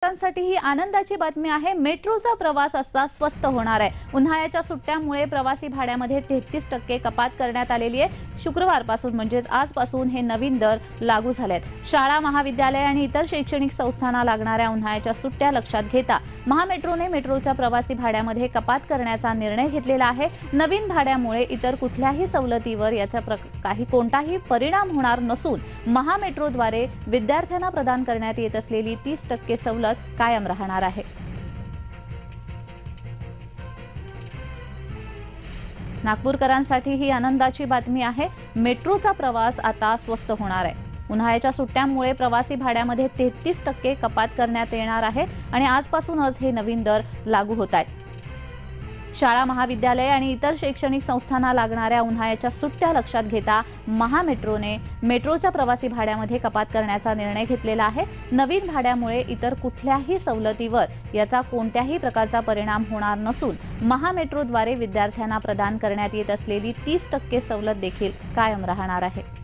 साठी ही आनंदाची बातमी आहे। मेट्रोचा प्रवास आता स्वस्त होणार आहे। उन्हाळ्याच्या सुट्ट्यांमुळे प्रवासी भाड्यामध्ये 33% कपात करण्यात आलेली आहे। शुक्रवारपासून म्हणजेच आजपासून हे नवीन दर लागू झाले आहेत। शाळा, महाविद्यालय आणि इतर शैक्षणिक संस्थांना लागणाऱ्या उन्हाळ्याच्या सुट्ट्या लक्षात घेता महामेट्रोने मेट्रोच्या प्रवासी भाड्यामध्ये कपात करण्याचा निर्णय घेतलेला आहे। नवीन भाड्यामुळे इतर कुठल्याही सवलतीवर याचा कोणताही परिणाम होणार नसून महामेट्रोद्वारे विद्यार्थ्यांना प्रदान करण्यात येत असलेली 30% सवलत कायम राहणार आहे। नागपूरकरांसाठी ही आनंदाची बातमी आहे। मेट्रोचा प्रवास आता स्वस्त होणार आहे। उन्हाळ्याच्या सुट्ट्यांमुळे प्रवासी भाड्यामध्ये 33% कपात करण्यात येणार आहे आणि आजपासूनच हे नवीन दर लागू होत आहेत। शाळा, महाविद्यालय आणि इतर शैक्षणिक संस्थांना लागणाऱ्या उन्हाळ्याच्या सुट्ट्या लक्षात घेता महामेट्रोने मेट्रोच्या प्रवासी भाड्यामध्ये कपात करण्याचा निर्णय घेतलेला आहे। नवीन भाड्यामुळे इतर कुठल्याही सवलतीवर याचा कोणत्याही प्रकारचा परिणाम होणार नसून महामेट्रोद्वारे विद्यार्थ्यांना प्रदान करण्यात येत असलेली 30% सवलत देखील कायम राहणार आहे।